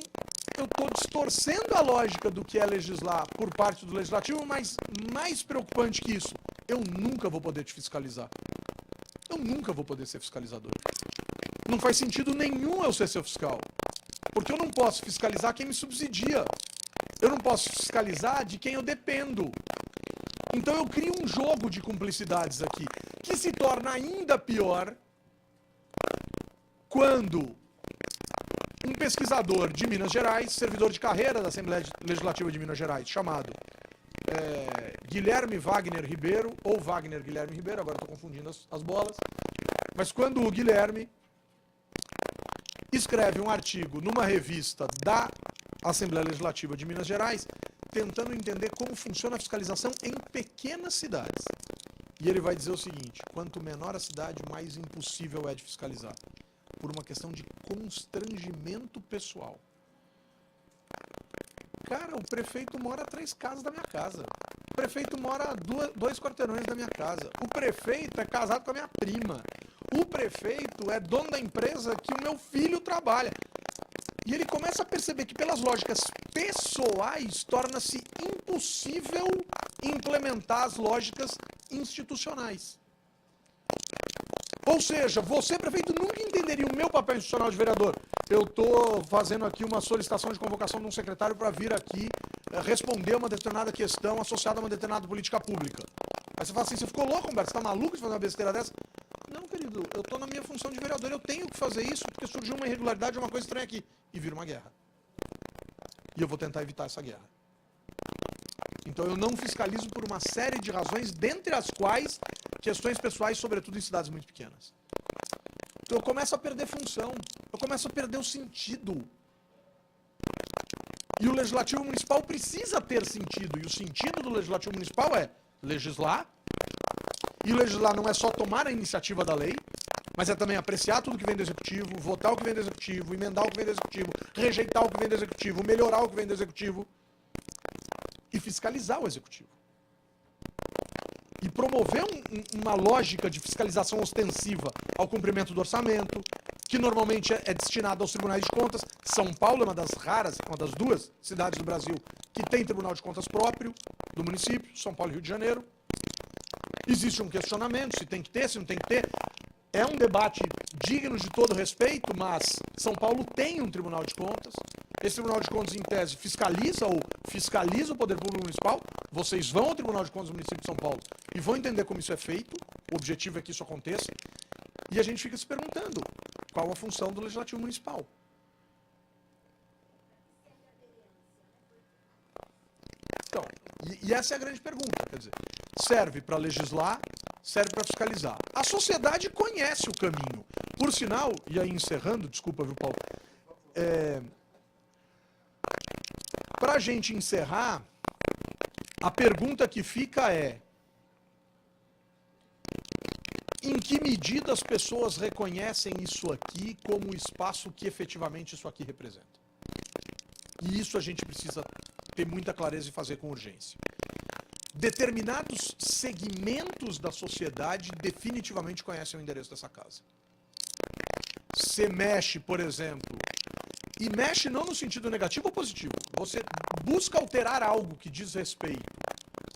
eu estou distorcendo a lógica do que é legislar por parte do legislativo, mas mais preocupante que isso, eu nunca vou poder te fiscalizar. Eu nunca vou poder ser fiscalizador. Não faz sentido nenhum eu ser seu fiscal. Porque eu não posso fiscalizar quem me subsidia. Eu não posso fiscalizar de quem eu dependo. Então eu crio um jogo de cumplicidades aqui, que se torna ainda pior quando um pesquisador de Minas Gerais, servidor de carreira da Assembleia Legislativa de Minas Gerais, chamado Guilherme Wagner Ribeiro, ou Wagner Guilherme Ribeiro, agora estou confundindo as bolas, mas quando o Guilherme escreve um artigo numa revista da Assembleia Legislativa de Minas Gerais, tentando entender como funciona a fiscalização em pequenas cidades. E ele vai dizer o seguinte: quanto menor a cidade, mais impossível é de fiscalizar, por uma questão de constrangimento pessoal. Cara, o prefeito mora a 3 casas da minha casa. O prefeito mora a 2 quarteirões da minha casa. O prefeito é casado com a minha prima. O prefeito é dono da empresa que o meu filho trabalha. E ele começa a perceber que, pelas lógicas pessoais, torna-se impossível implementar as lógicas institucionais. Ou seja, você, prefeito, nunca entenderia o meu papel institucional de vereador. Eu estou fazendo aqui uma solicitação de convocação de um secretário para vir aqui responder uma determinada questão associada a uma determinada política pública. Aí você fala assim: você ficou louco, Humberto? Você está maluco de fazer uma besteira dessa? Não, querido, eu estou na minha função de vereador, eu tenho que fazer isso porque surgiu uma irregularidade, uma coisa estranha aqui. E vira uma guerra. E eu vou tentar evitar essa guerra. Então eu não fiscalizo por uma série de razões, dentre as quais questões pessoais, sobretudo em cidades muito pequenas. Então eu começo a perder função, eu começo a perder o sentido. E o Legislativo Municipal precisa ter sentido, e o sentido do Legislativo Municipal é legislar, e legislar não é só tomar a iniciativa da lei, mas é também apreciar tudo que vem do Executivo, votar o que vem do Executivo, emendar o que vem do Executivo, rejeitar o que vem do Executivo, melhorar o que vem do Executivo e fiscalizar o Executivo. E promover uma lógica de fiscalização ostensiva ao cumprimento do orçamento, que normalmente é destinado aos tribunais de contas. São Paulo é uma das raras, uma das 2 cidades do Brasil que tem tribunal de contas próprio do município, São Paulo e Rio de Janeiro. Existe um questionamento, se tem que ter, se não tem que ter. É um debate digno de todo respeito, mas São Paulo tem um Tribunal de Contas. Esse Tribunal de Contas, em tese, fiscaliza o Poder Público Municipal. Vocês vão ao Tribunal de Contas do município de São Paulo e vão entender como isso é feito. O objetivo é que isso aconteça. E a gente fica se perguntando qual a função do Legislativo Municipal. Então, e essa é a grande pergunta, quer dizer, serve para legislar, serve para fiscalizar. A sociedade conhece o caminho. Por sinal, e aí encerrando, desculpa, viu, Paulo? Para a gente encerrar, a pergunta que fica é: em que medida as pessoas reconhecem isso aqui como o espaço que efetivamente isso aqui representa? E isso a gente precisa ter muita clareza e fazer com urgência. Determinados segmentos da sociedade definitivamente conhecem o endereço dessa casa. Você mexe, por exemplo, e mexe não no sentido negativo ou positivo. Você busca alterar algo que diz respeito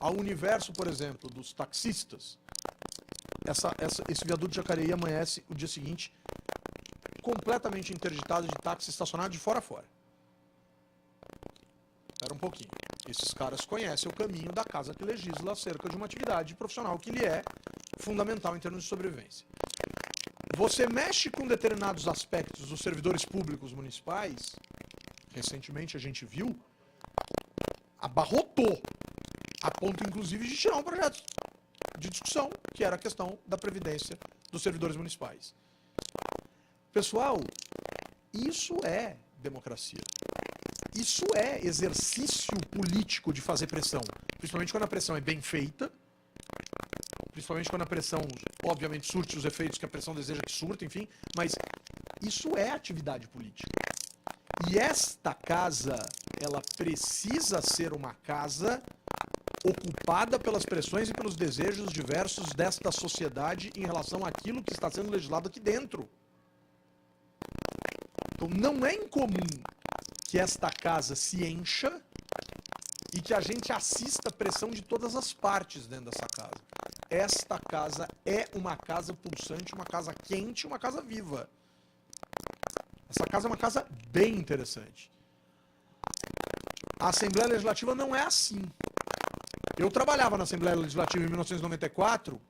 ao universo, por exemplo, dos taxistas. Esse viaduto de Jacareí amanhece o dia seguinte completamente interditado de táxi estacionado de fora a fora. Espera um pouquinho. Esses caras conhecem o caminho da casa que legisla acerca de uma atividade profissional que lhe é fundamental em termos de sobrevivência. Você mexe com determinados aspectos dos servidores públicos municipais, recentemente a gente viu, abarrotou, a ponto inclusive de tirar um projeto de discussão, que era a questão da previdência dos servidores municipais. Pessoal, isso é democracia. Isso é exercício político de fazer pressão, principalmente quando a pressão é bem feita, principalmente quando a pressão, obviamente, surte os efeitos que a pressão deseja que surta, enfim, mas isso é atividade política. E esta casa, ela precisa ser uma casa ocupada pelas pressões e pelos desejos diversos desta sociedade em relação àquilo que está sendo legislado aqui dentro. Então não é incomum que esta casa se encha e que a gente assista a pressão de todas as partes dentro dessa casa. Esta casa é uma casa pulsante, uma casa quente, uma casa viva. Essa casa é uma casa bem interessante. A Assembleia Legislativa não é assim. Eu trabalhava na Assembleia Legislativa em 1994,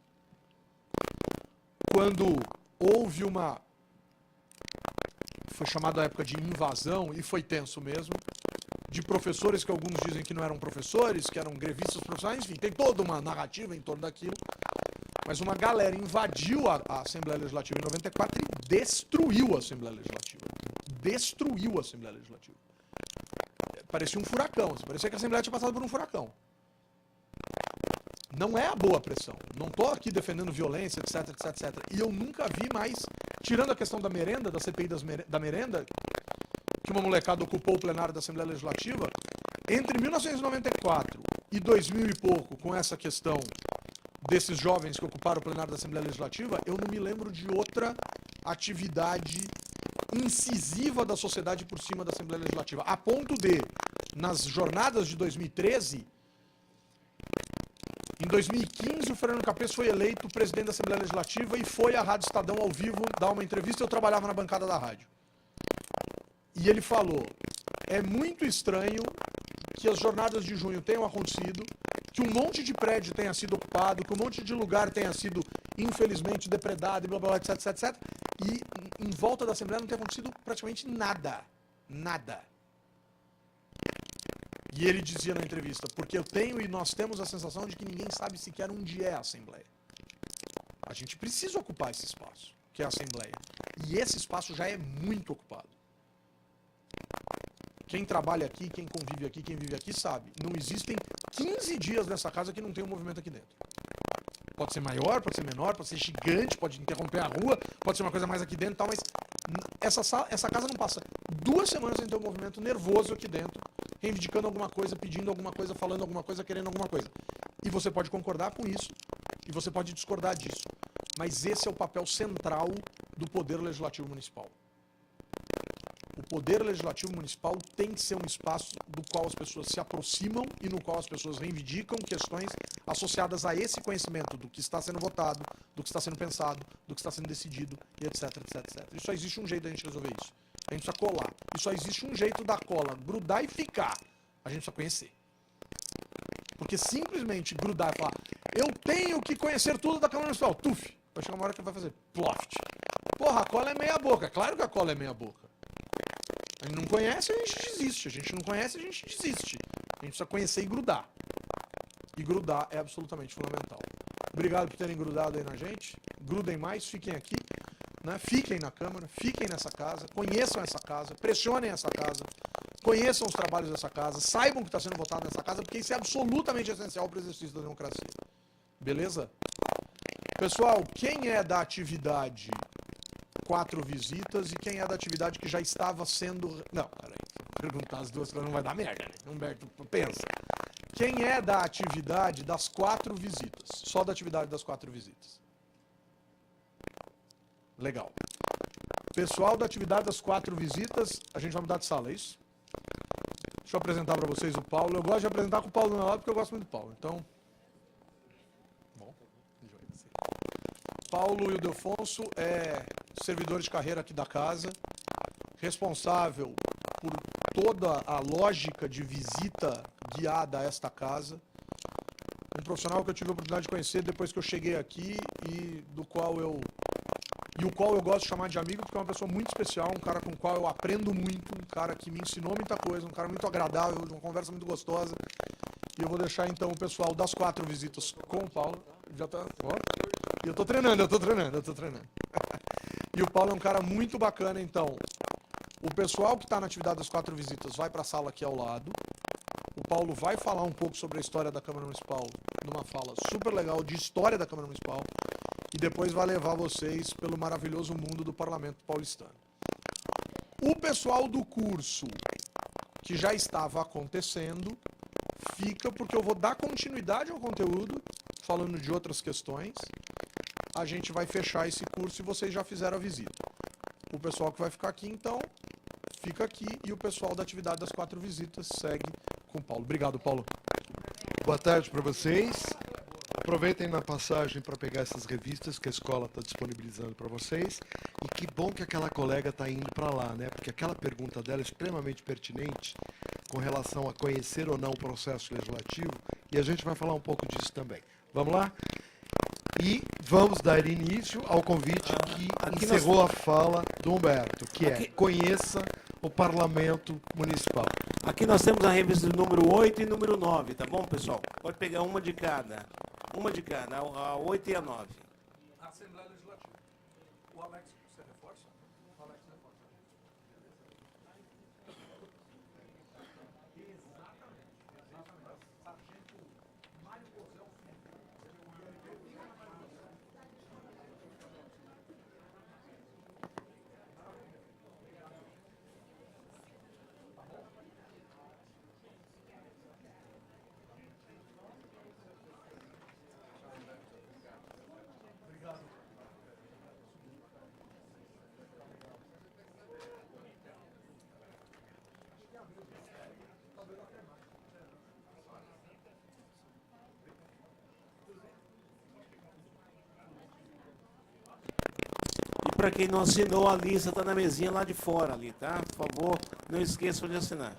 quando houve uma... Foi chamada a época de invasão, e foi tenso mesmo, de professores que alguns dizem que não eram professores, que eram grevistas profissionais, enfim, tem toda uma narrativa em torno daquilo. Mas uma galera invadiu a Assembleia Legislativa em 94 e destruiu a Assembleia Legislativa. Destruiu a Assembleia Legislativa. Parecia um furacão, parecia que a Assembleia tinha passado por um furacão. Não é a boa pressão. Não estou aqui defendendo violência, etc, etc, etc. E eu nunca vi mais, tirando a questão da merenda, da CPI da merenda, que uma molecada ocupou o plenário da Assembleia Legislativa, entre 1994 e 2000 e pouco, com essa questão desses jovens que ocuparam o plenário da Assembleia Legislativa, eu não me lembro de outra atividade incisiva da sociedade por cima da Assembleia Legislativa. A ponto de, nas jornadas de 2013, em 2015, o Fernando Capês foi eleito presidente da Assembleia Legislativa e foi à Rádio Estadão ao vivo dar uma entrevista. Eu trabalhava na bancada da rádio. E ele falou, é muito estranho que as jornadas de junho tenham acontecido, que um monte de prédio tenha sido ocupado, que um monte de lugar tenha sido, infelizmente, depredado, e blá, blá, blá, etc, etc, etc. E em volta da Assembleia não tem acontecido praticamente nada. Nada. E ele dizia na entrevista, porque eu tenho e nós temos a sensação de que ninguém sabe sequer onde é a Assembleia. A gente precisa ocupar esse espaço, que é a Assembleia. E esse espaço já é muito ocupado. Quem trabalha aqui, quem convive aqui, quem vive aqui sabe. Não existem 15 dias nessa casa que não tem um movimento aqui dentro. Pode ser maior, pode ser menor, pode ser gigante, pode interromper a rua, pode ser uma coisa mais aqui dentro e tal, mas essa casa não passa 2 semanas sem ter um movimento nervoso aqui dentro, reivindicando alguma coisa, pedindo alguma coisa, falando alguma coisa, querendo alguma coisa. E você pode concordar com isso, e você pode discordar disso. Mas esse é o papel central do Poder Legislativo Municipal. O Poder Legislativo Municipal tem que ser um espaço do qual as pessoas se aproximam e no qual as pessoas reivindicam questões associadas a esse conhecimento do que está sendo votado, do que está sendo pensado, do que está sendo decidido, e etc, etc, etc. E só existe um jeito da gente resolver isso. A gente precisa colar. E só existe um jeito da cola grudar e ficar. A gente precisa conhecer. Porque simplesmente grudar e falar, eu tenho que conhecer tudo da Câmara Municipal. Tuf! Vai chegar uma hora que vai fazer ploft. Porra, a cola é meia boca. Claro que a cola é meia boca. A gente não conhece, a gente desiste. A gente não conhece, a gente desiste. A gente precisa conhecer e grudar. E grudar é absolutamente fundamental. Obrigado por terem grudado aí na gente. Grudem mais, fiquem aqui. Né? Fiquem na Câmara, fiquem nessa casa, conheçam essa casa, pressionem essa casa, conheçam os trabalhos dessa casa, saibam o que está sendo votado nessa casa, porque isso é absolutamente essencial para o exercício da democracia. Beleza? Pessoal, quem é da atividade 4 visitas e quem é da atividade que já estava sendo... Não, peraí. Perguntar as duas coisas não vai dar merda, né? Humberto, pensa. Quem é da atividade das 4 visitas? Só da atividade das 4 visitas. Legal. Pessoal da atividade das 4 visitas, a gente vai mudar de sala, é isso? Deixa eu apresentar para vocês o Paulo. Eu gosto de apresentar com o Paulo do meu lado porque eu gosto muito do Paulo. Então... Bom, Paulo Ildefonso é servidor de carreira aqui da casa, responsável por toda a lógica de visita guiada a esta casa. Um profissional que eu tive a oportunidade de conhecer depois que eu cheguei aqui e o qual eu gosto de chamar de amigo, porque é uma pessoa muito especial, um cara com o qual eu aprendo muito, um cara que me ensinou muita coisa, um cara muito agradável, uma conversa muito gostosa. E eu vou deixar então o pessoal das 4 visitas com o Paulo. Já tá, ó. E eu tô treinando. E o Paulo é um cara muito bacana, então. O pessoal que está na atividade das 4 visitas vai para a sala aqui ao lado. O Paulo vai falar um pouco sobre a história da Câmara Municipal, numa fala super legal de história da Câmara Municipal. E depois vai levar vocês pelo maravilhoso mundo do Parlamento Paulistano. O pessoal do curso, que já estava acontecendo, fica porque eu vou dar continuidade ao conteúdo, falando de outras questões. A gente vai fechar esse curso e vocês já fizeram a visita. O pessoal que vai ficar aqui, então, fica aqui. E o pessoal da atividade das 4 visitas segue com o Paulo. Obrigado, Paulo. Boa tarde para vocês. Aproveitem na passagem para pegar essas revistas que a escola está disponibilizando para vocês. E que bom que aquela colega está indo para lá, né? Porque aquela pergunta dela é extremamente pertinente com relação a conhecer ou não o processo legislativo, e a gente vai falar um pouco disso também. Vamos lá? E vamos dar início ao convite que encerrou a fala do Humberto, que é conheça o Parlamento Municipal. Aqui nós temos a revista número 8 e número 9, tá bom, pessoal? Pode pegar uma de cada. Uma de cada, a 8 e a 9. Assembleia Legislativa. O Alex, você reforça? O Alex reforça. Sargento Mário Cozão E para quem não assinou, a lista está na mesinha lá de fora ali, tá? Por favor, não esqueçam de assinar.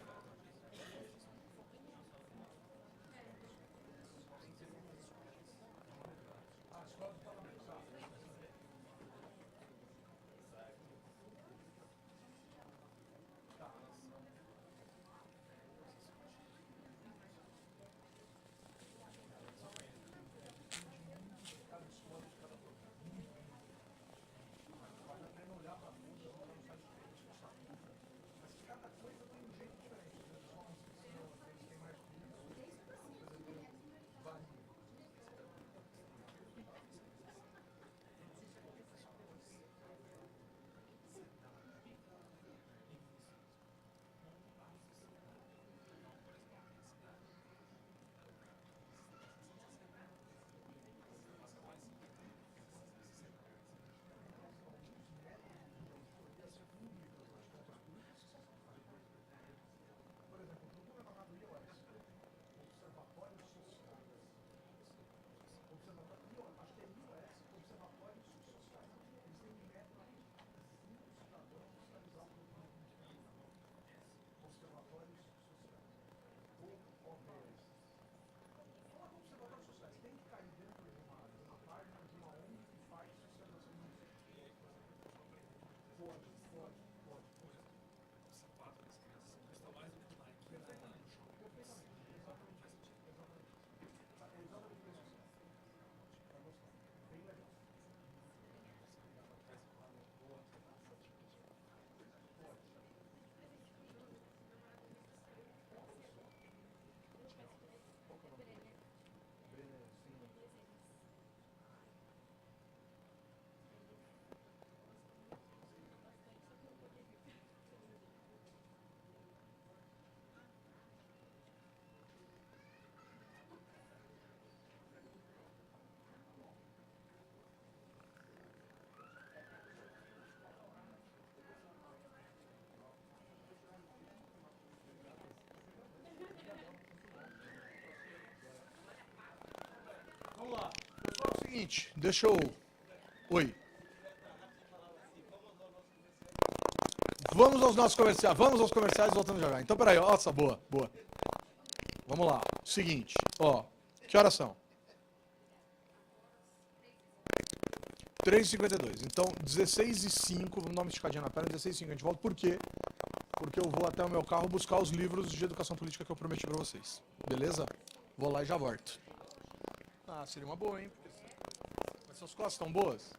seguinte, deixa eu... Oi. Vamos aos nossos comerciais. Vamos aos comerciais e voltamos já. Então, peraí, ó, essa boa, boa. Vamos lá. Seguinte, ó. Que horas são? 3h52. Então, 16h05, vamos dar uma esticadinha na perna, 16h05. A gente volta por quê? Porque eu vou até o meu carro buscar os livros de educação política que eu prometi pra vocês. Beleza? Vou lá e já volto. Ah, seria uma boa, hein? Mas suas costas estão boas?